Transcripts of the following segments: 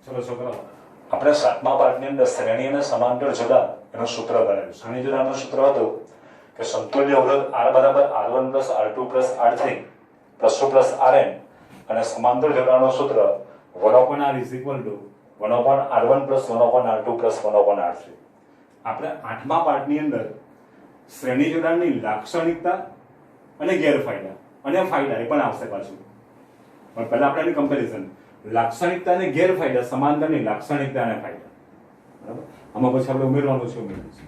ચલો છોકરાઓ, આપણે 7મા પાઠની અંદર શ્રેણી અને સમાંતર જોડાણ એનું સૂત્ર કરેલું. શ્રેણી જોડાણનું સૂત્ર હતું કે સમતુલ્ય અવરોધ R બરાબર R1 plus R2 plus R3 plus 2 plus Rn અને સમાંતર જોડાણનું સૂત્ર 1/R is equal to 1/R1 plus 1/R2 plus 1/R3. આપણે 8મા પાઠની અંદર શ્રેણી જોડાણની લાક્ષણિકતા અને ગેરફાયદા અને ફાયદા એ પણ આવશે પાછું. પણ પહેલા આપણે એની કમ્પેરિઝન લાક્ષણિકતા અને ગેરફાયદા, સમાંતરની લાક્ષણિકતા અને ફાયદા. બરાબર, આમાં પછી આપણે ઉમેરવાનું છે.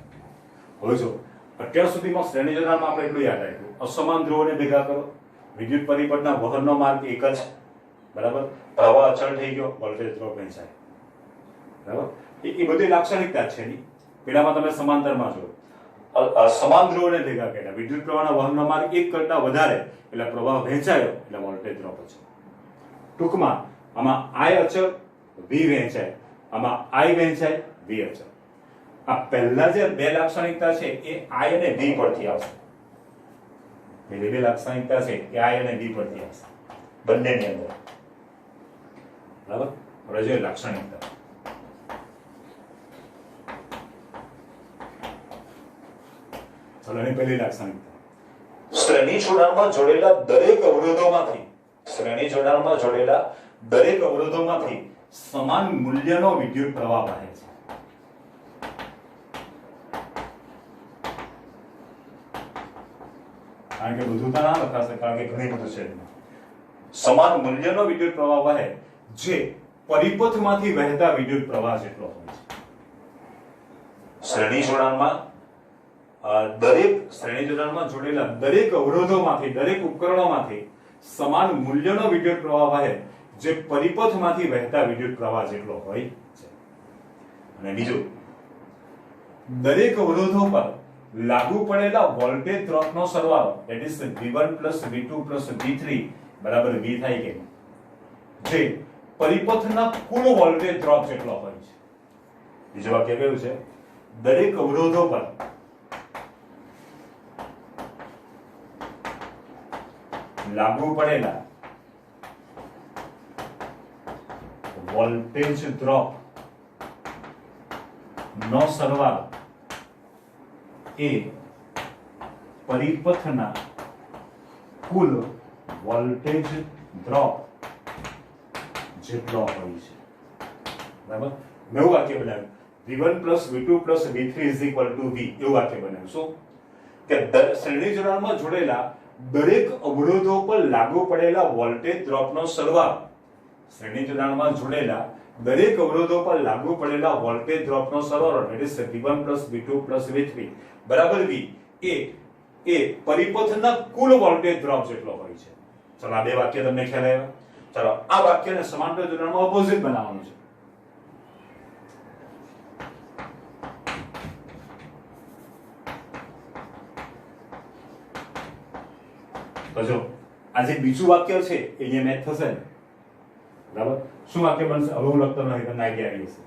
હવે જો અત્યાર સુધીમાં શ્રેણી જોડાણમાં આપણે એટલું યાદ રાખ્યું, અસમાન ધ્રુવોને ભેગા કરો, વિદ્યુત પરિપથના વહનનો માર્ગ એક જ. બરાબર, પ્રવાહ અચળ થઈ ગયો, વોલ્ટેજ ડ્રોપ વહેંચાય. બરાબર, એ બધી લાક્ષણિકતા છે એની. પેલામાં તમે સમાંતરમાં જો સમાન ધ્રુવોને ભેગા કર્યા, વિદ્યુત પ્રવાહના વહનનો માર્ગ એક કરતા વધારે એટલે પ્રવાહ વહેંચાયો એટલે વોલ્ટેજ ડ્રોપ છે. ટૂંકમાં આમાં I અચળ, V વહેંચાય, આમાં I વહેંચાય, V અચળ. આ પહેલા જે બે લાક્ષણિકતા છે એ I અને V પરથી આવશે. પેલી બે લાક્ષણિકતા છે એ I અને V પરથી આવશે બંનેની અંદર. બરાબર, હવે જોઈએ લાક્ષણિકતા. ચલો, એની પહેલી લાક્ષણિકતા, શ્રેણી જોડાણમાં જોડેલા દરેક અવરોધોમાંથી સમાન મૂલ્યનો વિદ્યુત પ્રવાહ વહે છે. કારણ કે બધું તો ના લખાશે, કારણ કે ઘણી બધું છે. સમાન મૂલ્યનો વિદ્યુત પ્રવાહ વહે જે પરિપથમાંથી વહેતા વિદ્યુત પ્રવાહ જેટલો હોય છે. શ્રેણી જોડાણમાં જોડેલા દરેક અવરોધોમાંથી, દરેક ઉપકરણોમાંથી સમાન મૂલ્યનો વિદ્યુત પ્રવાહ વહે જે પરિપથમાંથી વહેતા વિદ્યુત પ્રવાહ જેટલો હોય છે. અને બીજું, દરેક અવરોધો પર લાગુ પડેલા વોલ્ટેજ ડ્રોપનો સરવાળો, that is V1 V2 V3 બરાબર V થાય કે જે પરિપથના કુલ વોલ્ટેજ ડ્રોપ જેટલો હોય છે. બીજું વાક્ય કયું છે? દરેક અવરોધો પર લાગુ પડેલા વોલ્ટેજ ડ્રોપ નો સરવાળો એ પરિપથના કુલ વોલ્ટેજ ડ્રોપ જેટલો હોય છે. બરાબર, નવું વાક્ય બનાવ્યું, V1 V2 V3 is equal to V. એવું વાક્ય બનાવ્યું. શું કે શ્રેણી જોડાણમાં જોડેલા દરેક અવરોધો પર લાગુ પડેલા વોલ્ટેજ ડ્રોપનો સરવાળો, શ્રેણી જોડાણમાં જોડેલા દરેક અવરોધો પર લાગુ પડેલા વોલ્ટેજ ડ્રોપનો સરવાળો, એટલે V1 V2 V3 બરાબર V એ પરિપથના કુલ વોલ્ટેજ ડ્રોપ જેટલો હોય છે. ચલો, આ બે વાક્ય તમને ખ્યાલ આવ્યા. ચલો, આ વાક્યને સમાંતર જોડાણમાં ઓપોઝિટ બનાવવાનું છે. તો જો આ જે બીજું વાક્ય છે એ અહીંયા મેચ થશે ને. બરાબર, શું વાક્ય બનશે? હવે હું લખતો નથી, તમને આઈડિયા આવી જશે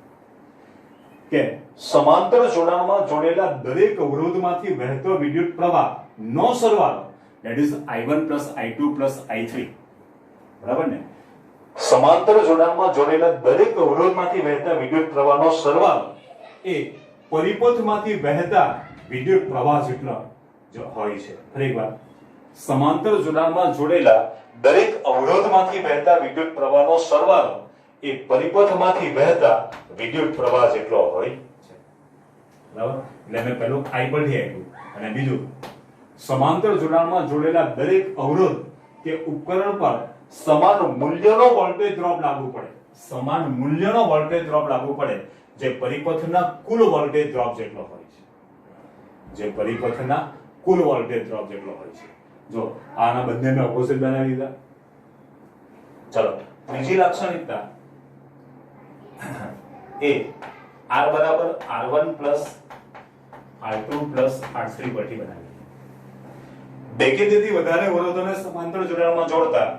કે સમાંતર જોડાણમાં જોડેલા દરેક અવરોધમાંથી વહેતો વિદ્યુત પ્રવાહ નો સરવાળો, that is I1 I2 I3. બરાબર ને? સમાંતર જોડાણમાં જોડેલા દરેક અવરોધમાંથી વહેતા વિદ્યુત પ્રવાહનો સરવાળો એ પરિપથમાંથી વહેતા વિદ્યુત પ્રવાહ જેટલો હોય છે. ફરી એકવાર, સમાંતર જોડાણમાં જોડેલા દરેક અવરોધમાંથી વહેતા વિદ્યુત પ્રવાહનો સરવાળો એ પરિપથમાંથી વહેતા વિદ્યુત પ્રવાહ જેટલો હોય છે. બરાબર, એટલે મેં પહેલું I પરથી આપ્યું અને બીજું સમાંતર જોડાણમાં જોડેલા દરેક અવરોધ કે ઉપકરણ પર સમાન મૂલ્યનો વોલ્ટેજ ડ્રોપ લાગુ પડે, સમાન મૂલ્યનો વોલ્ટેજ ડ્રોપ લાગુ પડે જે પરિપથના કુલ વોલ્ટેજ ડ્રોપ જેટલો હોય છે. જે પરિપથના કુલ વોલ્ટેજ ડ્રોપ જેટલો હોય છે. જો આના બંનેને ઓપોઝિટ બનાવી દીધા. ચલો, ત્રીજી લાક્ષણિકતા એ R બરાબર R1 plus R2 plus R3 પરથી બનાવી. બે કે તેથી વધારે અવરોધોને સમાંતર જોડાણમાં જોડતા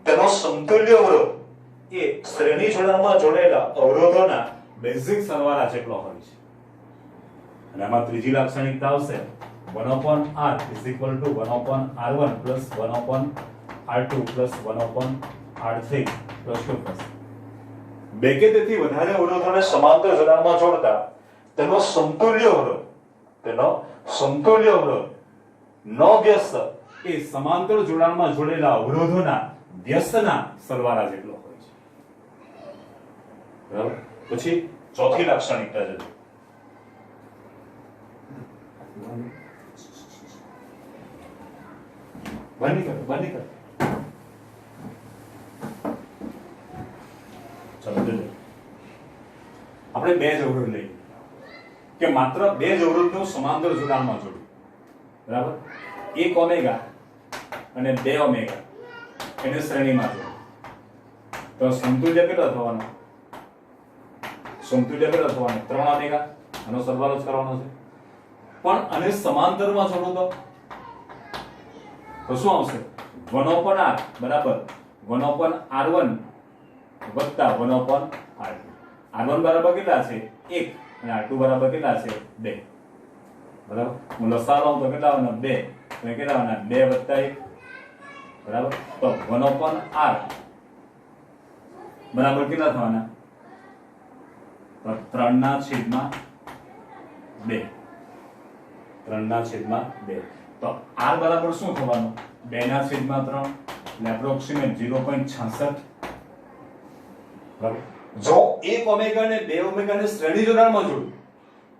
તેનો સમતુલ્ય અવરોધ એ શ્રેણી જોડાણમાં જોડેલા અવરોધોના બેઝિક સરવાળા જેટલો હોય છે. અને આમાં ત્રીજી લાક્ષણિકતા આવશે 1/R is equal to 1/R1 plus 1/R2 plus 1/R3 plus 2 plus બે કે તેથી વધારે અવરોધોને સમાંતર જોડાણમાં જોડતા તેનો સમતુલ્ય અવરોધ નો વ્યસ્ત એ સમાંતર જોડાણમાં જોડેલા અવરોધોના વ્યસ્તના સરવાળા જેટલો હોય છે. બરાબર. પછી ચોથી લાક્ષણિકતા છે બંધ કર. આપણે બે જ અવરોધ લઈએ કે માત્ર બે જ અવરોધનું સમાંતર જોડાણમાં જોડ્યું. બરાબર. 1 ઓમેગા અને 2 ઓમેગા એને શ્રેણીમાં જોડો તો સમતુલ્ય કેટલો થવાનો? 3 ઓમેગા. આનો સરવાળો જ કરવાનો છે. પણ આને સમાંતરમાં જોડો તો શું આવશે? 1/r બરાબર 1/r1 વત્તા 1/r2. r1 બરાબર કેટલા છે? 1 અને r2 બરાબર કેટલા છે? 2. બરાબર. હું લસા લઉં તો કેટલા આવવાના? 2. એટલે કેટલા આવવાના? 2 વત્તા 1. બરાબર. તો 1/r બરાબર કેટલા થવાના? તો 3/2. 3/2. તો r બરાબર શું થવાનું? 2/3 એટલે એપ્રોક્સિમેટ 0.66. બરાબર. જો 1 ઓમેગા અને 2 ઓમેગા ને શ્રેણી જોડાણમાં જોડું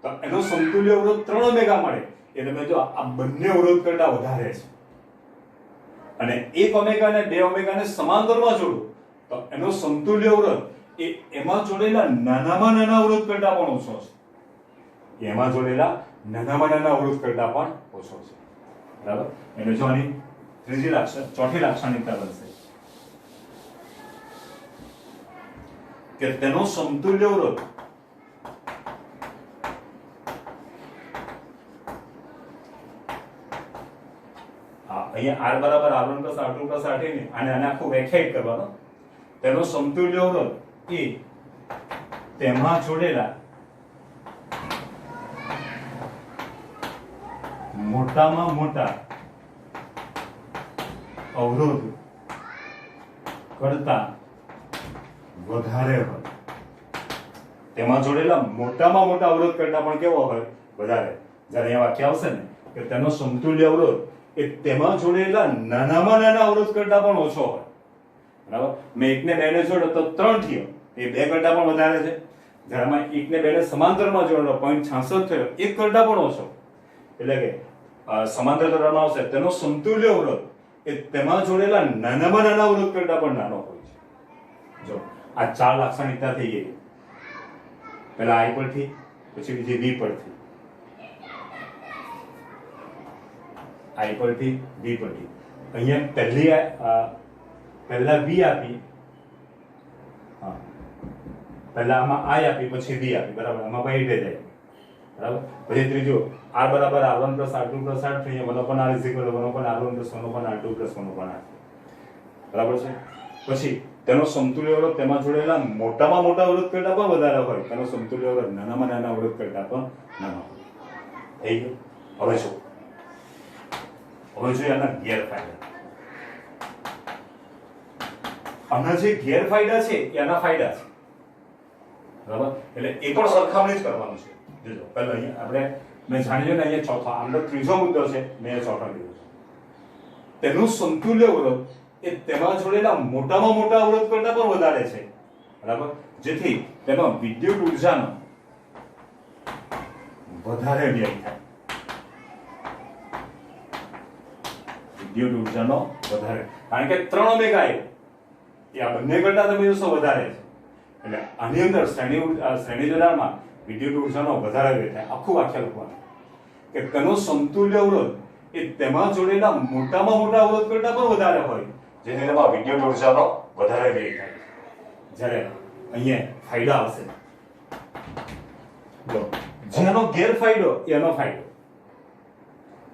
તો એનો સમતુલ્ય અવરોધ 3 ઓમેગા મળે. એટલે તમે જો આ બંને અવરોધ કરતા વધારે છે. અને 1 ઓમેગા અને 2 ઓમેગા ને સમાંતરમાં જોડું તો એનો સમતુલ્ય અવરોધ એ એમાં જોડેલા નાનામાં નાના અવરોધ કરતા પણ ઓછો છે. એમાં જોડેલા નાનામાં નાના અવરોધ કરતા પણ ઓછો છે. બરાબર. એટલે જો આની ચોથી લાક્ષણિકતા બનશે કે તેનો સમતુલ્ય અવરોધ અહીંયા r બરાબર r1 + r2 + r3 ને આને આખું વ્યાખ્યાયિત કરવાનો. તેનો સમતુલ્ય અવરોધ એ તેમાં જોડેલા મોટામાં મોટા અવરોધ કરતા વધારે હોય. તેમાં જોડેલા મોટામાં મોટા અવરોધ કરતા પણ કેવો હોય? વધારે. જ્યારે અહીંયા વાક્ય આવશે ને કે તેનો સમતુલ્ય અવરોધ એ તેમાં જોડેલા નાનામાં નાના અવરોધ કરતા પણ ઓછો હોય. બરાબર. મેં 1 ને 2 ને જોડો તો 3 થયો. એ 2 કરતા પણ વધારે છે. જ્યારે મેં 1 ને 2 ને સમાંતરમાં જોડો 0.66 થયો. 1 કરતા પણ ઓછો. એટલે કે સમાંતર જોડાણમાં આવશે તેનો સમતુલ્ય અવરોધ એ તેમાં જોડેલા નાનામાં નાના અવરોધ કરતા પણ નાનો હોય છે. જો આ 4 લાક્ષણિકતા થઈ ગઈ. પહેલા I પરથી, પછી બીજી V પરથી. I પરથી V પરથી. અહીંયા પહેલા V આપી, હા, પહેલા આમાં I આપી, પછી V આપી. બરાબર. આમાં ભાઈ એટલે જાય. બરાબર. પછી ત્રીજો r બરાબર r1 + r2 + r3 1/r = 1/r1 + 1/r2 + 1/r3. બરાબર છે. પછી તેનો સમતુલ્ય અવરોધ તેમાં જોડેલા મોટામાં મોટા અવરોધ કરતા પણ વધારે હોય. તેનો સમતુલ્ય અવરોધ નાનામાં નાના અવરોધ કરતા પણ નાનો હોય. થઈ ગયું. હવે જોઈએ આના ગેરફાયદા. આના જે ગેરફાયદા છે એના ફાયદા છે. બરાબર. એટલે એ પણ સરખામણી જ કરવાનું છે. જોજો પહેલા અહીંયા આપણે મેં જાણ્યું ને અહીંયા ચોથો, આમનો ત્રીજો મુદ્દો છે, મેં ચોથો લીધો છે. તેનું સમતુલ્ય અવરોધ એ તેમાં જોડેલા મોટામાં મોટા અવરોધ કરતા પણ વધારે છે. બરાબર. જેથી તેમાં વિદ્યુત ઉર્જાનો વધારે વ્યય થાય. વિદ્યુત ઉર્જાનો વધારે, કારણ કે 3 ઓમેગા એ આ બંને કરતા તમે જોશો વધારે છે. એટલે આની અંદર શ્રેણી જોડાણમાં વિદ્યુત ઉર્જાનો વધારે વ્યય થાય. આખું વાક્ય લખવાનું કે તેનો સમતુલ્ય અવરોધ એ તેમાં જોડેલા મોટામાં મોટા અવરોધ કરતા પણ વધારે હોય, જેથી તેમાં વિદ્યુત ઉર્જાનો વધારે વ્યય થાય. જ્યારે અહીંયા ફાયદા આવશે, જો જેનો ગેરફાયદો એનો ફાયદો.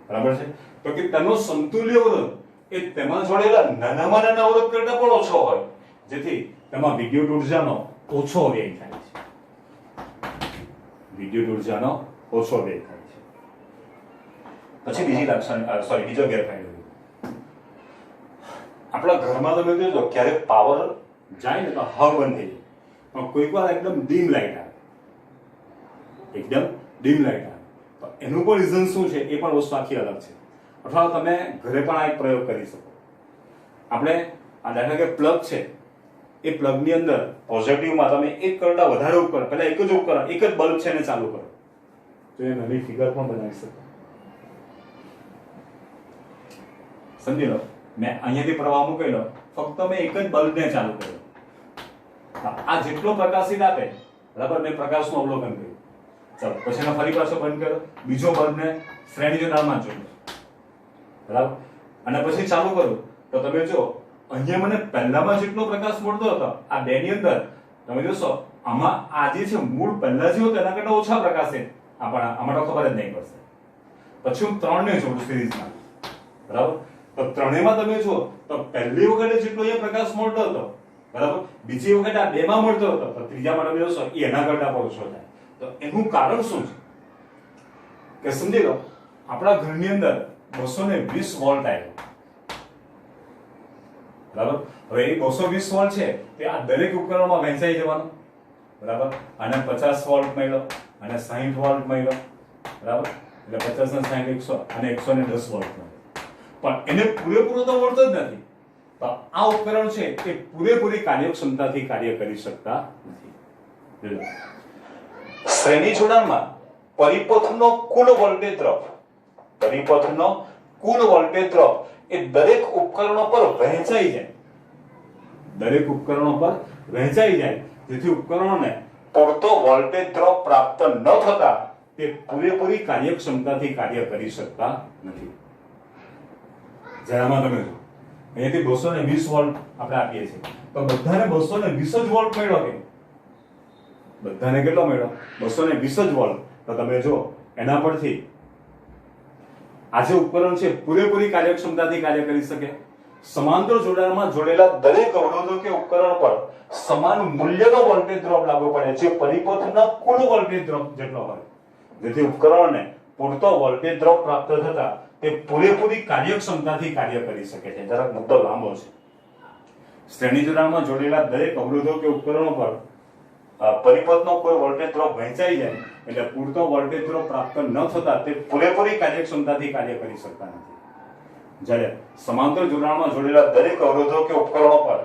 બરાબર છે. તો કે તેનો સમતુલ્ય અવરોધ એ તેમાં જોડેલા નાનામાં નાના અવરોધ કરતા પણ ઓછો હોય, જેથી તેમાં વિદ્યુત ઉર્જાનો ઓછો વ્યય થાય છે. વિદ્યુત ઉર્જાનો ઓછો વ્યય થાય છે. પછી બીજો ગેરફાયદો, આપણા ઘરમાં તમે જોજો ક્યારેક પાવર જાય ને તો હવ બંધ થઈ જાય. પણ કોઈક વાર એકદમ ડીમ લાઇટ આવે, એકદમ ડીમ લાઇટ આવે. તો એનું પણ રીઝન શું છે એ પણ વસ્તુ આખી અલગ છે. અથવા તમે ઘરે પણ આ એક પ્રયોગ કરી શકો. આપણે આ દાખલા કે પ્લગ છે, એ પ્લગની અંદર પોઝિટિવમાં તમે એક કરતા વધારે ઉપકરણ, પહેલા એક જ ઉપકરણ, એક જ બલ્બ છે એને ચાલુ કરો, તો એ નવી ફિગર પણ બનાવી શકો. સમજી લો, મેં અહીંયાથી પ્રવાહ મૂકેલો, ફક્ત મેં એક જ બલ્બને ચાલુ કર્યો. આ જેટલો પ્રકાશિત આપે, બરાબર, મેં પ્રકાશનું અવલોકન કર્યું. ચાલો પછી એને ફરી પાછો બંધ કર્યો, બીજો બલ્બને શ્રેણી જોડાણમાં જોડ્યો, બરાબર, અને પછી ચાલુ કરું તો તમે જો અહીંયા મને પહેલામાં જેટલો પ્રકાશ મળતો હતો, આ બે ની અંદર તમે જોશો આમાં આ જે છે મૂળ પહેલા જે હતો એના કરતા ઓછા પ્રકાશે. આમાં તો ખબર જ નહીં પડશે. પછી હું 3 ને જોડું સિરીઝમાં, બરાબર, તો ત્રણેયમાં તમે જુઓ તો પહેલી વખતે જેટલો એ પ્રકાશ મળતો હતો, બરાબર, બીજી વખતે આ બે માં મળતો હતો, તો ત્રીજામાં તમે જોશો એ એના કરતા પણ ઓછો થાય. તો એનું કારણ શું છે કે સમજી લો, આપણા ઘરની અંદર 220 વોલ્ટ આવ્યો, બરાબર. હવે એ 220 વોલ્ટ છે તે આ દરેક ઉપકરણમાં વહેંચાઈ જવાનો, બરાબર. અને 50 વોલ્ટ મળ્યો, અને 60 વોલ્ટ મળ્યો, બરાબર. એટલે 50 ને 60 100, અને 110 વોલ્ટ મળ્યો. પણ એને પૂરેપૂરો તો મળતો જ નથી. તો આ ઉપકરણ છે એ પૂરેપૂરી કાર્યક્ષમતાથી કાર્ય કરી શકતા નથી. શ્રેણી જોડાણમાં પરિપથનો કુલ વોલ્ટેજ ડ્રોપ, પરિપથનો કુલ વોલ્ટેજ ડ્રોપ એ દરેક ઉપકરણો પર વહેંચાઈ જાય, દરેક ઉપકરણો પર વહેંચાઈ જાય, જેથી ઉપકરણોને પૂરતો વોલ્ટેજ ડ્રોપ પ્રાપ્ત ન થતા તે પૂરેપૂરી કાર્યક્ષમતાથી કાર્ય કરી શકતા નથી. જેનામાં તમે જો અહીંયાથી 220 વોલ્ટ આપણે આપીએ છીએ, તો બધાને 220 જ વોલ્ટ મળ્યો કે બધાને કેટલો મળ્યો? 220 જ વોલ્ટ. તો તમે જો એના પરથી આ જે ઉપકરણ છે પૂરેપૂરી કાર્યક્ષમતાથી કાર્ય કરી શકે. સમાંતર જોડાણમાં જોડેલા દરેક અવરોધો કે ઉપકરણ પર સમાન મૂલ્યનો વોલ્ટેજ ડ્રોપ લાગુ પડે છે પરિપથના કુલ વોલ્ટેજ ડ્રોપ જેટલો હોય, જેથી ઉપકરણને પૂરતો વોલ્ટેજ ડ્રોપ પ્રાપ્ત થતા તે પૂરેપૂરી કાર્યક્ષમતાથી કાર્ય કરી શકે છે. જરાક મુદ્દો લાંબો છે. શ્રેણી જોડાણમાં જોડેલા દરેક અવરોધો કે ઉપકરણો પર પરિપથનો કોઈ વોલ્ટેજ ડ્રોપ વહેંચાઈ જાય એટલે પૂરતો વોલ્ટેજ ડ્રોપ પ્રાપ્ત ન થતા તે પૂરેપૂરી કાર્યક્ષમતાથી કાર્ય કરી શકતા નથી. જ્યારે સમાંતર જોડાણમાં જોડેલા દરેક અવરોધો કે ઉપકરણો પર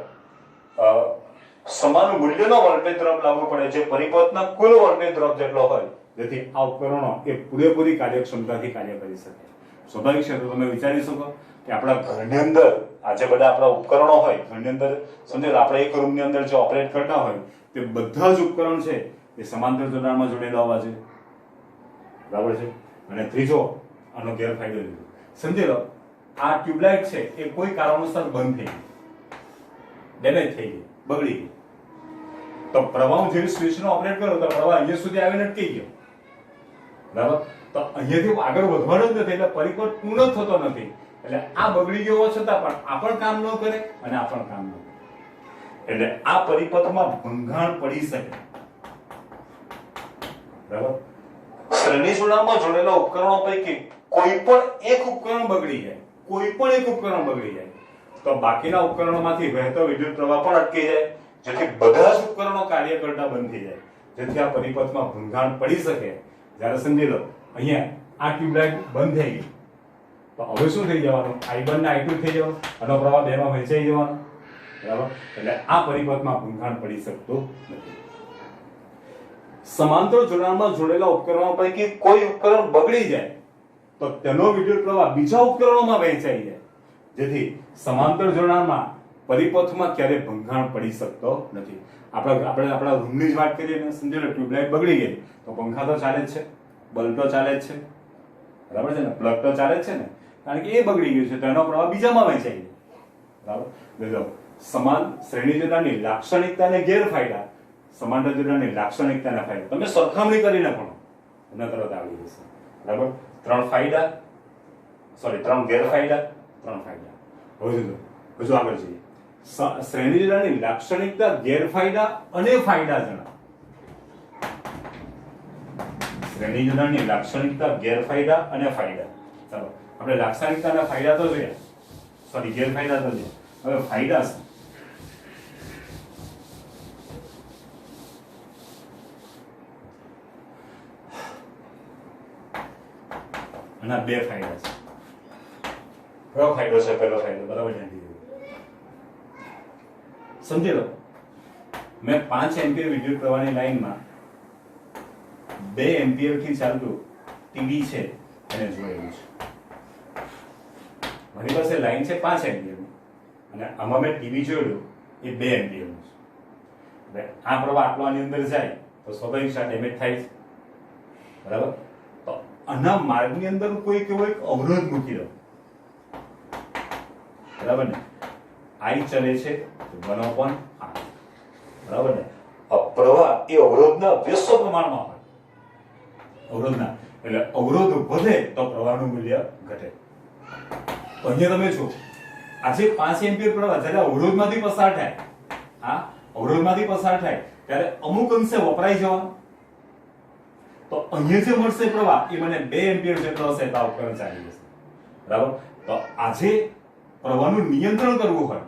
સમાન મૂલ્યનો વોલ્ટેજ ડ્રોપ લાગુ પડે છે પરિપથના કુલ વોલ્ટેજ ડ્રોપ જેટલો હોય, જેથી આ ઉપકરણો એ પૂરેપૂરી કાર્યક્ષમતાથી કાર્ય કરી શકે. સ્વાભાવિક છે. તો તમે વિચારી શકો કે આપણા ઘરની અંદર આજે બધા આપણા ઉપકરણો હોય, ઘરની અંદર સમજો આપણે એક રૂમની અંદર જે ઓપરેટ કરતા હોય તે બધા જ ઉપકરણ છે એ સમાંતર જોડાણમાં જોડેલા હોવા જોઈએ, બરાબર છે. અને ત્રીજો આનો ગેરફાયદો લીધો, સમજી લો આ ટ્યુબલાઇટ છે એ કોઈ કારણોસર બંધ થઈ ગઈ, ડેમેજ થઈ ગઈ, બગડી ગઈ, તો પ્રવાહ જેવી સ્વિચનો ઓપરેટ કરો તો પ્રવાહ અહીંયા સુધી આવીને અટકી ગયો, બરાબર. તો અહીંયાથી આગળ વધવાનો જ નથી, એટલે પરિપથ પૂર્ણ થતો નથી. એટલે આ બગડી ગયો હોવા છતાં પણ આ પણ કામ ન કરે અને આ પણ કામ ન કરે, એટલે આ પરિપથમાં ભંગાણ પડી શકે, બરાબર. શ્રેણી જોડાણમાં જોડેલા ઉપકરણો પૈકી કોઈ પણ એક ઉપકરણ બગડી જાય, કોઈ પણ એક ઉપકરણ બગડી જાય તો બાકીના ઉપકરણોમાંથી વહેતો વિદ્યુત પ્રવાહ પણ અટકી જાય, જેથી બધા જ ઉપકરણો કાર્ય કરતા બંધ થઈ જાય, જેથી આ પરિપથમાં ભંગાણ પડી શકે. જ્યારે સમજી લો અહીંયા આ ટ્યુબલાઇટ બંધ થઈ ગઈ તો હવે શું થઈ જવાનું? I1 ને I2 થઈ જવાનું, આનો પ્રવાહ બેમાં વહેંચાઈ જવાનો, બરાબર. એટલે આ પરિપથમાં ભંગાણ પડી શકતું નથી. સમાંતર જોડાણમાં જોડેલા ઉપકરણો પૈકી કોઈ ઉપકરણ બગડી જાય તો તેનો વિદ્યુત પ્રવાહ બીજા ઉપકરણોમાં વહેંચાઈ જાય, જેથી સમાંતર જોડાણમાં પરિપથમાં ક્યારે ભંગાણ પડી શકતો નથી. આપણે આપણા રૂમની જ વાત કરીએ ને, સમજો ને ટ્યુબલાઇટ બગડી ગઈ તો પંખા તો ચાલે જ છે, બલ્બ તો ચાલે જ છે, બરાબર છે ને, પ્લગ તો ચાલે જ છે ને, કારણ કે એ બગડી ગયું છે તો એનો પ્રવાહ બીજામાં વહેંચાઈ જાય, બરાબર. સમાન શ્રેણી જોડાણની લાક્ષણિકતા અને ગેરફાયદા, સમાંતર જોડાણની લાક્ષણિકતા અને ફાયદા તમે સરખામણી કરીને પણ તમને તરત આવડી જશે, બરાબર. 3 ફાયદા, સોરી 3 ગેરફાયદા, 3 ફાયદા. હજુ આગળ જઈએ. શ્રેણી જોડાણની લાક્ષણિકતા, ગેરફાયદા અને ફાયદા જણાવો. શ્રેણી જોડાણની લાક્ષણિકતા, ગેરફાયદા અને ફાયદા. ચાલો આપણે લાક્ષણિકતા અને ફાયદા તો જોયા, સોરી ગેરફાયદા તો જોયા, હવે ફાયદા શું? અને આ બે ફાયદા છે. કયો ફાયદો છે? પહેલો ફાયદો બરાબર ધ્યાનથી જોજો. સમજી લો, મેં 5 એમ્પિયર વિદ્યુત પ્રવાહની લાઈનમાં 2 એમ્પિયર થી ચાલતું ટીવી છે એને જોડેલું છે. મારી પાસે લાઈન છે 5 એમ્પિયરની અને આમાં મેં ટીવી જોડ્યું એ 2 એમ્પિયરનું છે. હવે આ પ્રવાહ આટલો આની અંદર જાય તો સ્વાભાવિક છે ડેમેજ થાય છે, બરાબર? તો આના માર્ગની અંદર કોઈ કેવો એક અવરોધ મૂકી દો, બરાબર ને? આઈ ચલે છે 1/r, બરાબર ને? પ્રવાહ એ અવરોધના વ્યસ્ત પ્રમાણમાં હોય, અવરોધના, એટલે અવરોધ વધે તો પ્રવાહનું મૂલ્ય ઘટે. તો અહીંયા તમે જો આજે 5 એમ્પિયર પ્રવાહ જ્યારે અવરોધમાંથી પસાર થાય, અવરોધમાંથી પસાર થાય ત્યારે અમુક અંશે વપરાઈ જવાનો. તો અહીંયા જે મળશે પ્રવાહ એ મને 2 એમ્પિયર જેટલો હશે તો ઉપકરણ ચાલી જશે, બરાબર? તો આજે પ્રવાહનું નિયંત્રણ કરવું હોય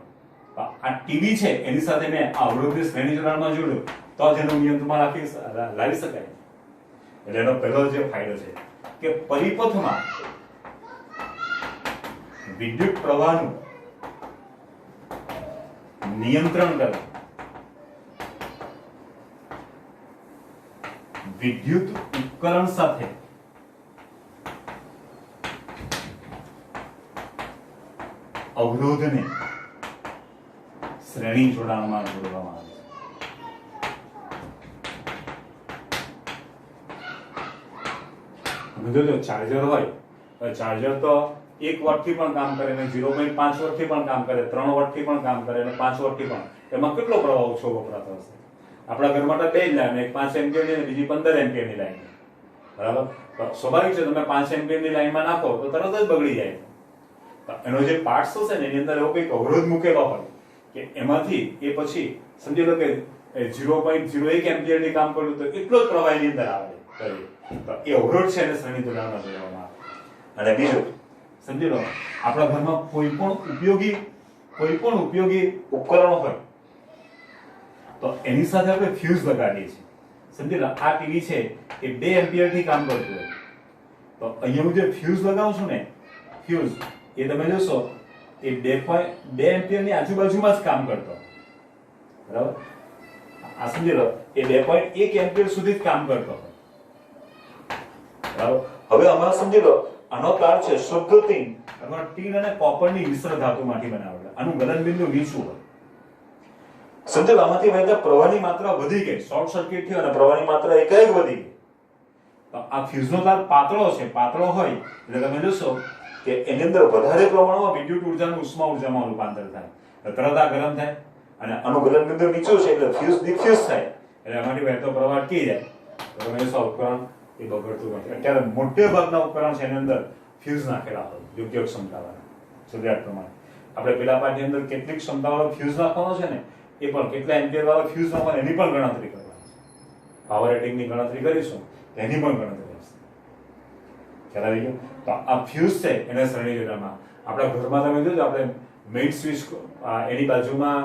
તો આ ટીવી છે એની સાથે મેં આ અવરોધની શ્રેણી જોડાણમાં જોડ્યું તો જ એનું નિયંત્રણમાં લાવી શકાય. એટલે એનો પહેલો જે ફાયદો છે કે પરિપથમાં વિદ્યુત પ્રવાહનું નિયંત્રણ કરવું વિદ્યુત ઉપકરણ સાથે અવરોધને શ્રેણી જોડાણમાં જોડવામાં આવે છે. જો ચાર્જર હોય તો ચાર્જર તો 1 વોટથી પણ કામ કરે ને 0.5 વોટથી પણ કામ કરે, 3 વોટથી પણ કામ કરે અને 5 વોટથી પણ. એમાં કેટલો પ્રવાહ ઓછો વપરાતો હશે? આપણા ઘરમાં તો 2 જ લાઈન, એક 5 એમ્પિયરની અને બીજી 15 એમ્પિયરની લાઈન, બરાબર? તો સ્વાભાવિક છે તમે 5 એમ્પિયરની લાઈનમાં નાખો તો તરત જ બગડી જાય. તો એનો જે પાર્ટ્સ હશે ને એની અંદર એવો કંઈક અવરોધ મૂકેલો હોય કે એમાંથી એ પછી સમજી લો કે 0.01 એમ્પિયરની કામ કર્યું તો એટલો જ પ્રવાહ એની અંદર આવે. તો એ અવરોધ છે એને શ્રેણી જોડાણમાં જોડવામાં આવે. અને બીજું સમજી લો, આપણા ઘરમાં કોઈ પણ ઉપયોગી ઉપકરણો હોય તો એની સાથે આપણે ફ્યુઝ લગાડીએ છીએ. સમજી લો, આ ટીવી છે એ 2 એમ્પિયર થી કામ કરતું હોય તો અહીંયા હું જે ફ્યુઝ લગાવું છું ને, ફ્યુઝ એ તમે જોશો એ 2 એમ્પિયર ની આજુબાજુમાં જ કામ કરતો, બરાબર? આ સમજી લો એ 2.1 એમ્પિયર સુધી જ કામ કરતો હોય, બરાબર? હવે આમાં સમજી લો આનો તાર છે શુદ્ધ ટીન, બરાબર? ટીન અને કોપરની મિશ્ર ધાતુમાંથી બનાવેલા. આનું ગલનબિંદુ નીચું હોય. સમજો આમાંથી વહેતા પ્રવાહની માત્રા વધી ગઈ, શોર્ટ સર્કિટ થયો અને પ્રવાહની માત્રા એકાએક વધી ગઈ. તો આ ફ્યુઝનો તાર પાતળો છે, પાતળો હોય એટલે તમે જોશો કે એની અંદર વધારે પ્રમાણમાં વિદ્યુત ઉર્જાનું ઉષ્મા ઉર્જામાં રૂપાંતર થાય, તરત આ ગરમ થાય અને આનું ગલનબિંદુ નીચું છે એટલે ફ્યુઝ ડિફ્યુઝ થાય એટલે આમાંથી વહેતો પ્રવાહ અટકી જાય. તો તમે જોશો ઉપકરણ એ બગડતું નથી. અત્યારે મોટે ભાગના ઉપકરણ છે એની અંદર ફ્યુઝ નાખેલા હોય યોગ્ય ક્ષમતાવાળા, જરૂરિયાત પ્રમાણે. આપણે પેલા પાર્ટની અંદર કેટલી ક્ષમતાવાળો ફ્યુઝ નાખવાનો છે ને એ પણ કેટલા એમ્પિયર વાળો ફ્યુઝ નાખવાનો એની પણ ગણતરી કરવાની છે. પાવર રેટિંગની ગણતરી કરીશું એની પણ ગણતરી હશે. ખ્યાલ આવી ગયો? તો આ ફ્યુઝ છે એને શ્રેણી જોડાણમાં આપણા ઘરમાં તમે જોજો, આપણે મેઇન સ્વિચ એની બાજુમાં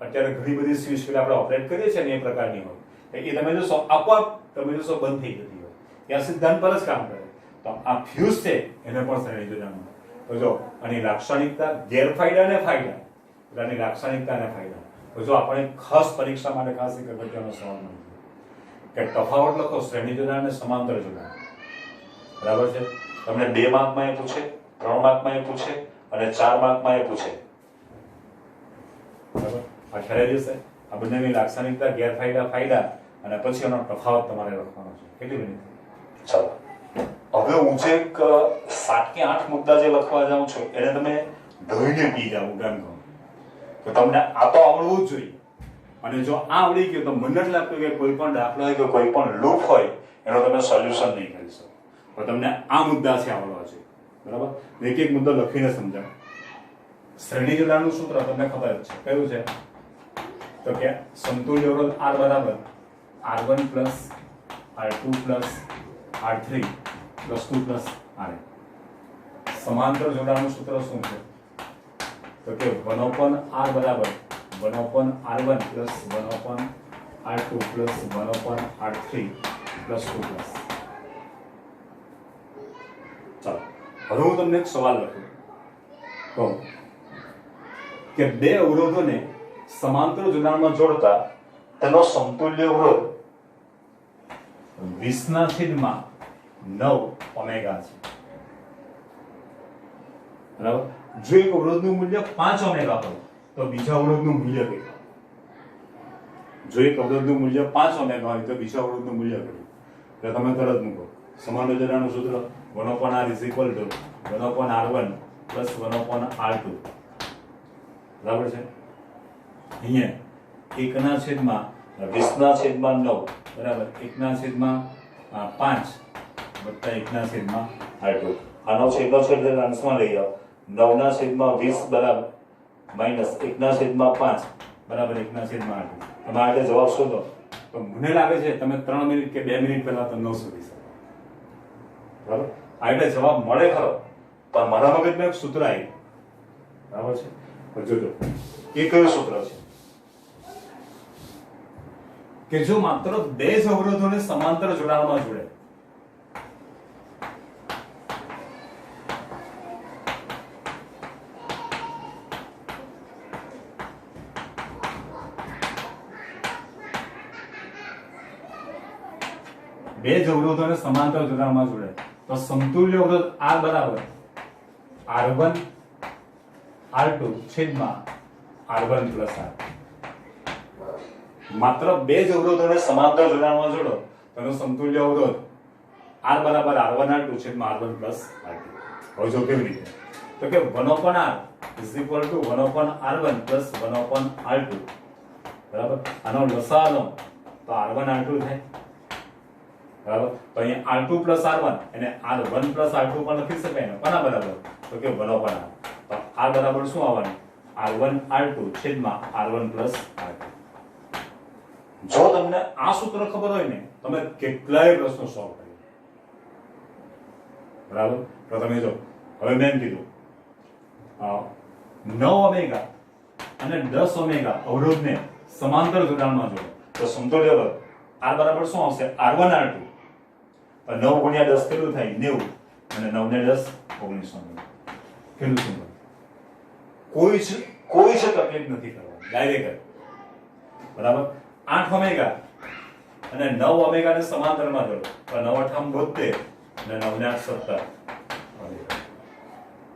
અત્યારે ઘણી બધી સ્વિચ પેલા આપણે ઓપરેટ કરીએ છીએ ને એ પ્રકારની હોય એ તમે જોશો આપોઆપ તમે જોશો બંધ થઈ જતી હોય, ત્યાં સિદ્ધાંત પર જ કામ કરે. તો આ ફ્યુઝ છે એને પણ શ્રેણી જોડાણમાં. તો જો આની લાક્ષણિકતા, ગેરફાયદા અને ફાયદા, આની લાક્ષણિકતા અને ફાયદા. તો જો આપણે ખાસ પરીક્ષા માટે ખાસ એક અગત્યનો સવાલ મળે કે તફાવત લખો શ્રેણી જોડાણ અને સમાંતર જોડાણ, બરાબર છે? તમને 2 માર્કમાં એ પૂછે, 3 માર્કમાં એ પૂછે અને 4 માર્કમાં એ પૂછે, બરાબર? આ ખ્યાલ જશે. આ બંનેની લાક્ષણિકતા, ગેરફાયદા, ફાયદા અને પછી એનો તફાવત તમારે લખવાનો છે. કેટલી મિનિટ? ચાલો હવે હું જે 7 કે 8 મુદ્દા જે લખવા જાઉં છું એને તમે ધોઈને પી જાવ ઉડાન કહો તો તમને આ તો આવડવું જ જોઈએ. અને જો આ આવડી ગયું તો મને જ લાગતું કે કોઈ પણ દાખલો હોય કે કોઈ પણ લૂપ હોય એનો તમે સોલ્યુશન નહીં કરી શકો. તો તમને આ મુદ્દા છે આવડવા જોઈએ, બરાબર? એક એક મુદ્દો લખીને સમજાવો. શ્રેણી જોડાણનું સૂત્ર તમને ખબર જ છે, કયું છે? તો કે સમતુલ્ય અવરોધ R બરાબર R1 plus R2 plus R3 plus 2 plus R. સમાંતર જોડાણનું સૂત્ર શું છે? તો કે 1/r બરાબર 1/r1 plus 1/r2 plus 1/r3 plus 2 plus. હવે હું તમને એક સવાલ લખું કહું કે બે અવરોધોને સમાંતર જોડાણમાં જોડતા તેનો સમતુલ્ય અવરોધ 20/9 ઓમેગા છે. બરાબર. જો એક અવરોધનું મૂલ્ય 5 ઓમેગા હોય તો બીજા અવરોધનું મૂલ્ય કેટલું? જો એક અવરોધનું મૂલ્ય 5 ઓમેગા હોય તો બીજા અવરોધનું મૂલ્ય કેટલું? એટલે તમે તરત મૂકો. સમાંતર જોડાણનું સૂત્ર 1/r = 1/r1 + 1/r2. બરાબર છે. અહીંયા 20/9 બરાબર 1/5 વત્તા 1/r2. આનો છેદનો છેદ અંશમાં લઈ આવો. 9/20 બરાબર માઈનસ 1/5 બરાબર 1/r2. તમે આ રીતે જવાબ શોધો. તો મને લાગે છે તમે 3 મિનિટ કે 2 મિનિટ પહેલા તમે ન શોધી શકો. બરાબર. આ એટલે જવાબ મળે ખરો પણ મારા મગજમાં એક સૂત્ર આવ્યું. બરાબર છે. પણ જોજો એ કયું સૂત્ર છે? કે જો માત્ર બે જ અવરોધોને સમાંતર જોડાણમાં જોડે તો સમતુલ્ય અવરોધ R બરાબર R1 R2 છેદમાં R1 + R. માત્ર બે જ અવરોધોને સમાંતર જોડાણમાં જોડો તેનો સમતુલ્ય અવરોધ R બરાબર R1 R2 છેદમાં R1 + R2. હવે જો કેવી રીતે તો કે 1/r = 1/r1 + 1/r2. બરાબર. આનો લસા લો તો R1 R2 થાય. બરાબર. તો અહીંયા R2 + R1 અને R1 + R2 પણ લખી શકાય ને. કોના બરાબર? તો કે 1/r. તો R બરાબર શું આવવાનું? R1 R2 છેદમાં R1 + R2. જો તમને આ સૂત્ર ખબર હોય ને તમે કેટલાય પ્રશ્નો સોલ્વ કરી. બરાબર. તો તમે જો હવે મેં કીધું 9 ઓમેગા અને 10 ઓમેગા અવરોધને સમાંતર જોડાણમાં જોડો તો સમતુલ્ય અવરોધ R બરાબર શું આવશે? R1 R2. તો 9 × 10 કેટલું થાય? 90 અને 9 ને 10 1990. કેટલું સિમ્પલ. કોઈ જ તકલીફ નથી કરવાની. ડાયરેક્ટ. બરાબર. 8 ઓમેગા અને 9 ઓમેગાને સમાંતરમાં જોડો તો 9 × 8 = 72 અને 9 ને 8 = 17.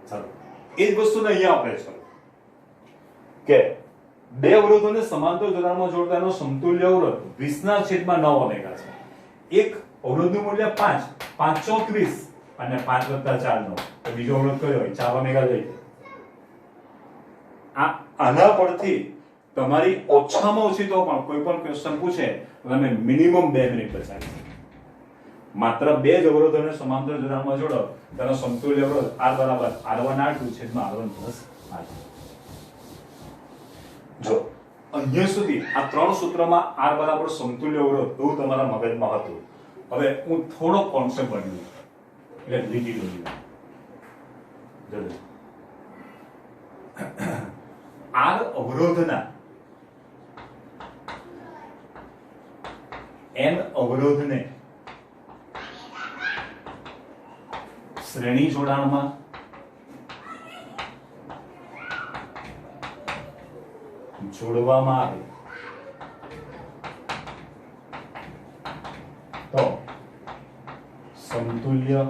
ચાલો એ જ વસ્તુને અહીંયા આપણે ચાલો કે બે અવરોધોને સમાંતર જોડાણમાં જોડતાનો સમતુલ્ય અવરોધ 20/9 ઓમેગા છે. એક અવરોધનું મૂલ્ય 5 5 × 20 અને 5 + 4 9. તો બીજો અવરોધ કયો હોય? 4 ઓમેગા લઈ. આના પરથી તમારી ઓછામાં ઓછી તો પણ કોઈ પણ ક્વેશ્ચન પૂછે તો તમે મિનિમમ 2 મિનિટ બચાવી. માત્ર બે જ અવરોધોને સમાંતર જોડાણમાં જોડો તેનો સમતુલ્ય અવરોધ R બરાબર R1 R2 છેદમાં R1 + R2. જો અહીંયા સુધી આ ત્રણ સૂત્રમાં R બરાબર સમતુલ્ય અવરોધ એવું તમારા મગજમાં હતું. હવે હું થોડો કોન્સેપ્ટ બન્યો એટલે લીટી દોરી જોજો. R અવરોધના n અવરોધને શ્રેણી જોડાણમાં જોડવામાં આવે તો સમતુલ્ય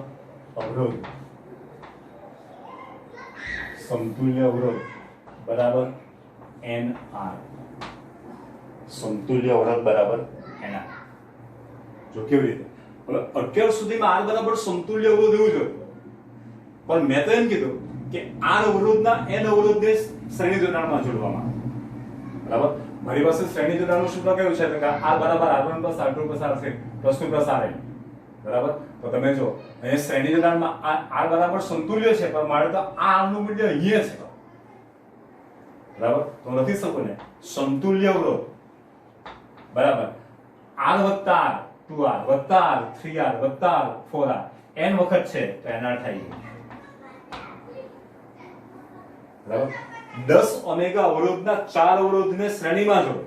અવરોધ બરાબર NR. સમતુલ્ય અવરોધ બરાબર NR. જો કેવી રીતે અત્યાર સુધીમાં R બરાબર સમતુલ્ય અવરોધ એવું જોયું પણ મેં તો એમ કીધું કે R અવરોધના n અવરોધને શ્રેણી જોડાણમાં જોડવામાં આવે. બરાબર. મારી પાસે શ્રેણી જોડાણનું સૂત્ર કયું છે કે R બરાબર R1 + R2 + R3 + 2 + Rn. બરાબર. તો તમે જો અહીંયા શ્રેણી જોડાણમાં R બરાબર સમતુલ્ય છે પણ મારે તો આ R નું મૂલ્ય અહીંયા છે. બરાબર. તો લખી શકું ને સમતુલ્ય અવરોધ બરાબર R + R 2R + R 3R + R 4R n વખત છે તો NR થાય. બરાબર. 10 ઓમેગા અવરોધના 4 અવરોધને શ્રેણીમાં જોડો.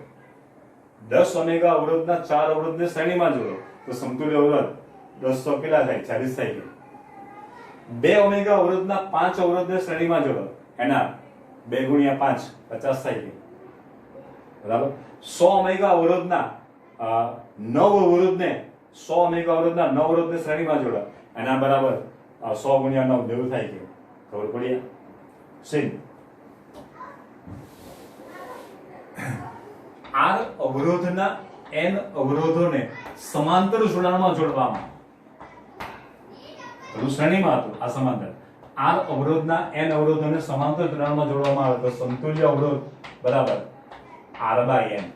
10 ઓમેગા અવરોધના 4 અવરોધને શ્રેણીમાં જોડો તો સમતુલ્ય અવરોધ 10 તો કેટલા થાય? 40 થાય. 2 ઓમેગા અવરોધના 5 અવરોધને શ્રેણીમાં જોડો. એના 2 ગુણ્યા 5 50 થાય ગયું. બરાબર. 100 ઓમેગા અવરોધના 9 અવરોધને 100 ઓમેગા અવરોધના 9 અવરોધને શ્રેણીમાં જોડો. એના બરાબર 100 ગુણ્યા 9 જેવું થાય ગયું. ખબર પડી? સિન R અવરોધના n અવરોધોને સમાંતર જોડાણમાં જોડવામાં. પેલું શ્રેણીમાં હતું, આ સમાંતર. R અવરોધના n અવરોધોને સમાંતર જોડાણમાં જોડવામાં આવે તો સમતુલ્ય અવરોધ બરાબર R/n.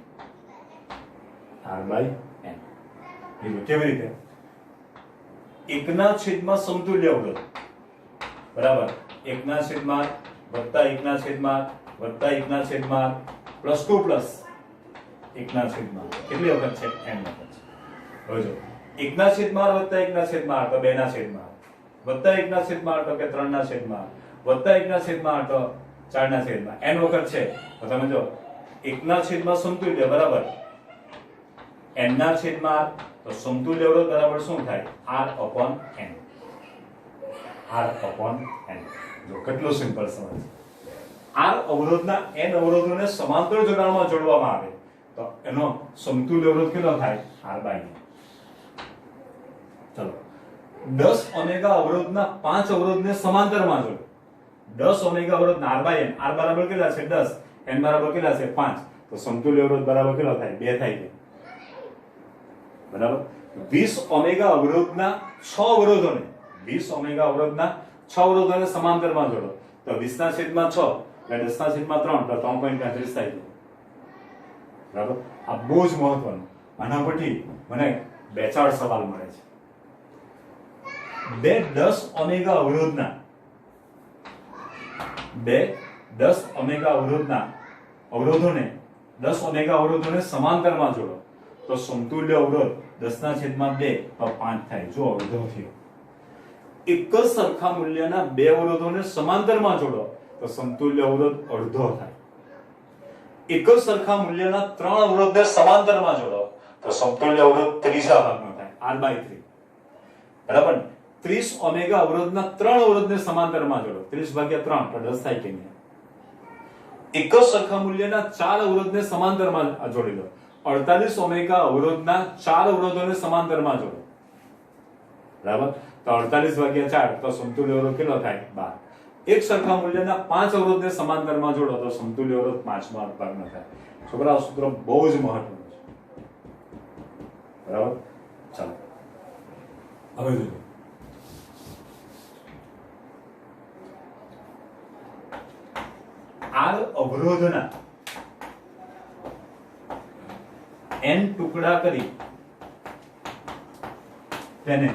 R/n. કેવી રીતે? 1/, સમતુલ્ય અવરોધ બરાબર 1/, વત્તા 1/, વત્તા 1/, પ્લસ 2 પ્લસ 1/. કેટલી વખત છે? n વખત છે. હવે જો 1/, વત્તા 1/, તો 2/, વત્તા 1/, તો કે 3/, વત્તા 1/, તો 4/. n વખત છે તો તમે જો 1/, સમતુલ્ય બરાબર n/, તો સમતુલ્ય અવરોધ બરાબર શું થાય? R/n. R/n. જો કેટલું સિમ્પલ સમજ. R અવરોધના n અવરોધોને સમાંતર જોડાણમાં જોડવામાં આવે તો એનો સમતુલ્ય અવરોધ કેટલો થાય? R/n. ચલો 10 ઓમેગા અવરોધના 5 અવરોધને સમાંતરમાં જોડો. 10 ઓમેગા અવરોધના R/n. R બરાબર કેટલા છે? 10. n બરાબર કેટલા છે? 5. તો સમતુલ્ય અવરોધ બરાબર કેટલો થાય? 2 થાય છે. બરાબર. 20 ઓમેગા અવરોધના 6 અવરોધોને 20 ઓમેગા અવરોધના 6 અવરોધોને સમાંતરમાં જોડો તો 20/6 એટલે 10/3 તો 3.35 થાય છે. બરાબર. આ બહુ જ મહત્વનું. આના પરથી મને 2-4 સવાલ મળે છે. 10 ઓમેગા અવરોધના 10 ઓમેગા અવરોધના અવરોધોને 10 ઓમેગા અવરોધોને સમાંતરમાં જોડો તો સમતુલ્ય અવરોધ 10/2 તો 5 થાય. જો અડધો થયો. એક જ સરખા મૂલ્યના 2 અવરોધોને સમાંતરમાં જોડો તો સમતુલ્ય અવરોધ અડધો થાય. એક જ સરખા મૂલ્યના 3 અવરોધને સમાંતરમાં જોડો તો સમતુલ્ય અવરોધ ત્રીજા ભાગનો થાય. R/3. બરાબર. 30 ઓમેગા અવરોધના 3 અવરોધને સમાંતરમાં જોડો 30/3 તો 10 થાય કે નહીં? એક જ સરખા મૂલ્યના 4 અવરોધને સમાંતરમાં જોડી દો. 48 ઓમેગા અવરોધના 4 અવરોધોને સમાંતરમાં જોડો. બરાબર. તો 48/4 તો સમતુલ્ય અવરોધ કેટલો થાય? 12. એક સરખા મૂલ્યના 5 અવરોધને સમાંતરમાં જોડો તો સમતુલ્ય અવરોધ 5મા ભાગનો થાય. છોકરાઓ સૂત્ર બહુ જ મહત્વનું છે. બરાબર. ચાલો હવે જોઈએ R અવરોધના n ટુકડા કરી તેને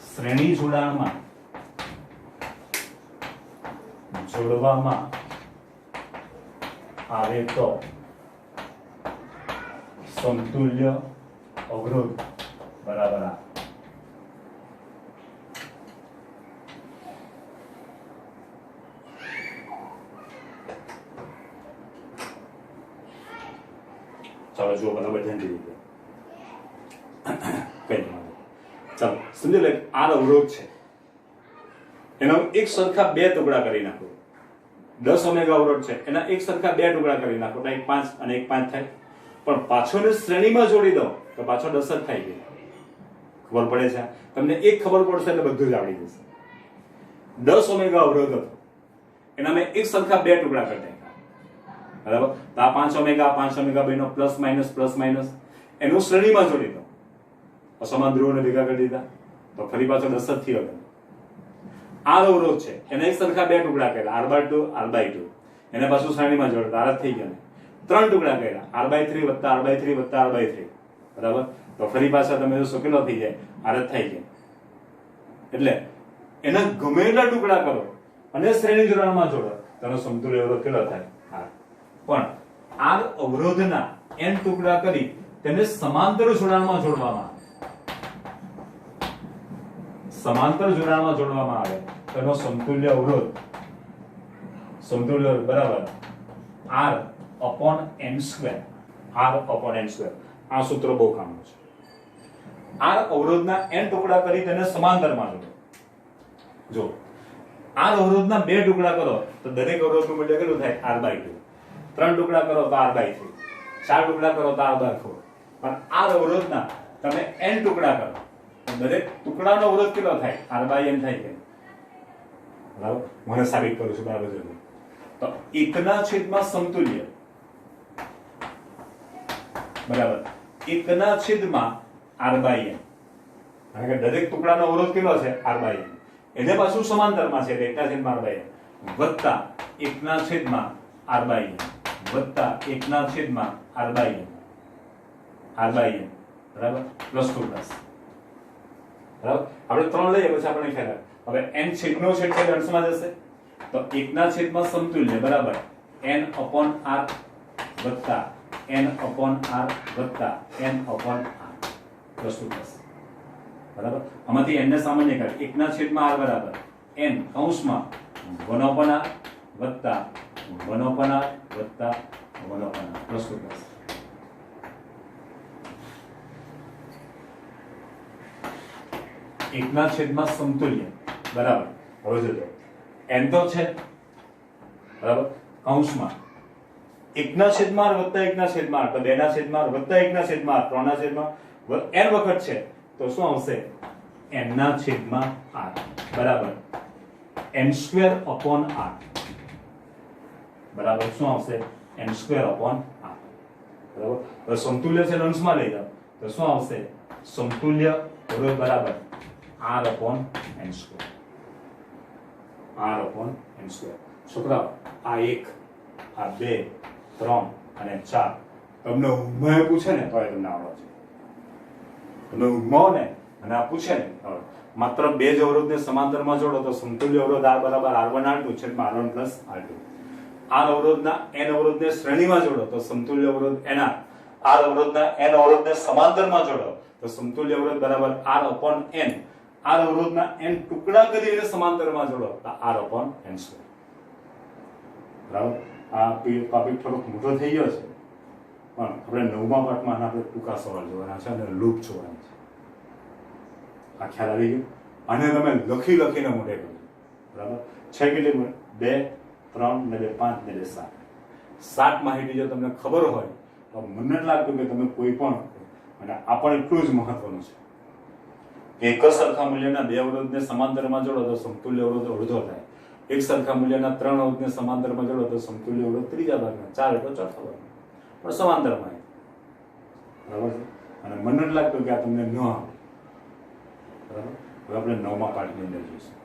શ્રેણી જોડાણમાં જોડવામાં આવે તો સમતુલ્ય અવરોધ બરાબર આ. ચાલો જો બરાબર ધ્યાન દીધું. કઈ નહીં. ચાલો સમજી લે. R અવરોધ છે એનો એક સરખા 2 ટુકડા કરી નાખો. 10 ઓમેગા અવરોધ છે એના એક સરખા 2 ટુકડા કરી નાખો તો એક 5 અને એક 5 થાય. પણ પાછોને શ્રેણીમાં જોડી દો તો પાછો 10 જ થાય ગઈ. ખબર પડે છે? તમને એક ખબર પડશે એટલે બધું જ આવડી જશે. 10 ઓમેગા અવરોધ હતો એના મેં એક સરખા 2 ટુકડા કરી નાખ્યા. બરાબર. તો આ 5 ઓમેગા બેનો પ્લસ માઇનસ એનું શ્રેણીમાં જોડી દો. અસમાન ધ્રુવોને ભેગા કરી દીધા તો ફરી પાછો 10 જ થયો. R અવરોધ છે એને એક સરખા 2 ટુકડા કર્યા R/2 R/2 એને પાછું શ્રેણીમાં જોડતા R જ થઈ ગયા. 3 ટુકડા કર્યા R/3 વત્તા R/3 વત્તા R/3. બરાબર. તો ફરી પાછા તમે જોશો કેટલો થઈ જાય? R જ થઈ જાય. એટલે એના ગમે એટલા ટુકડા કરો અને શ્રેણી જોડાણમાં જોડો તેનો સમતુલ્ય અવરોધ કેટલો થાય? R. પણ R અવરોધના n ટુકડા કરી તેને સમાંતર જોડાણમાં જોડવામાં આવે તેનો સમતુલ્ય અવરોધ બરાબર R/n². આ સૂત્ર બહુ કામનું છે. R અવરોધના n ટુકડા કરી તેને સમાંતરમાં જોડો જો આ અવરોધના બે ટુકડા કરો તો દરેક અવરોધનું મૂલ્ય કેટલું થાય r/2. 3 ટુકડા કરો તો r/3. 4 ટુકડા કરો તો r/4. પણ આ અવરોધના તમે n ટુકડા કરો તો દરેક ટુકડાનો અવરોધ કેટલો થાય r/n થાય કે બરાબર. મને સાબિત કરું છું બરાબર છે. તો 1/, સમતુલ્ય બરાબર 1/r/n. કારણ કે દરેક ટુકડાનો અવરોધ કેટલો છે r/n. એને પાછું સમાંતરમાં છે એટલે 1/r/n વત્તા 1/r/n વત્તા 1/r/n બરાબર પ્લસ ટુ પ્લસ બરાબર. આપણે 3 લઈએ પછી આપણે ખ્યાલ આવે. હવે n છેદનો છેદ છે અંશમાં જશે તો 1/, સમતુલ્ય બરાબર n/r વત્તા n/r વત્તા n/r પ્લસ ટુ પ્લસ બરાબર. આમાંથી n ને સામાન્ય કાઢ 1/r બરાબર n કૌંસમાં 1/r વત્તા 1/r વત્તા 1/r પ્લસ ટુ પ્લસ. એકના છેદમાં સમતુલ્ય બરાબર. હવે જોજો n તો છે બરાબર કૌંસમાં 1/r વત્તા 1/r તો 2/r વત્તા 1/r 3/r n વખત છે તો શું આવશે n/r બરાબર n² upon r બરાબર શું આવશે n² upon r બરાબર. હવે સમતુલ્ય છે અંશમાં લઈ જાઓ તો શું આવશે સમતુલ્ય અવરોધ બરાબર r upon n². r upon n². છોકરાઓ આ 1 આ 2 3 અને 4 તમને ઊંઘમાં પૂછે ને તો તમને આવડે છે. તમે ઊંઘમાં ને અને આ પૂછે ને માત્ર બે જ અવરોધને સમાંતરમાં જોડો તો સમતુલ્ય અવરોધ r બરાબર r1r2 છેદમાં r1 પ્લસ r2. r અવરોધના n અવરોધને શ્રેણીમાં જોડો તો સમતુલ્ય અવરોધ nr. r અવરોધના n અવરોધને સમાંતરમાં જોડો તો સમતુલ્ય અવરોધ બરાબર r upon n. r અવરોધના n ટુકડા કરીને સમાંતરમાં જોડો તો r upon n². બરાબર. આ ટોપિક થોડોક મોટો થઈ ગયો છે પણ આપણે 9મા પાઠમાં આપણે ટૂંકા સવાલ જોવાના છે અને લૂપ જોવાની છે. આ ખ્યાલ આવી ગયો. અને તમે લખીને મોઢે કરજો બરાબર. છે કેટલી 2 3 ને 2 5 ને 2 7 માહિતી જો તમને ખબર હોય તો મને નથી લાગતું કે તમે કોઈ પણ અને આ પણ એટલું જ મહત્વનું છે. એક સરખા મૂલ્યના બે અવરોધને સમાંતરમાં જોડો તો સમતુલ્ય અવરોધ અડધો થાય. એક સરખા મૂલ્યના 3 અવરોધને સમાંતરમાં જોડો તો સમતુલ્ય અવરોધ ત્રીજા ભાગના 4 એટલે ચોથા ભાગના પણ સમાંતરમાં બરાબર છે. અને મને નથી લાગતું કે આ તમને ન આવે બરાબર. હવે આપણે 9મા પાઠની અંદર જોઈશું.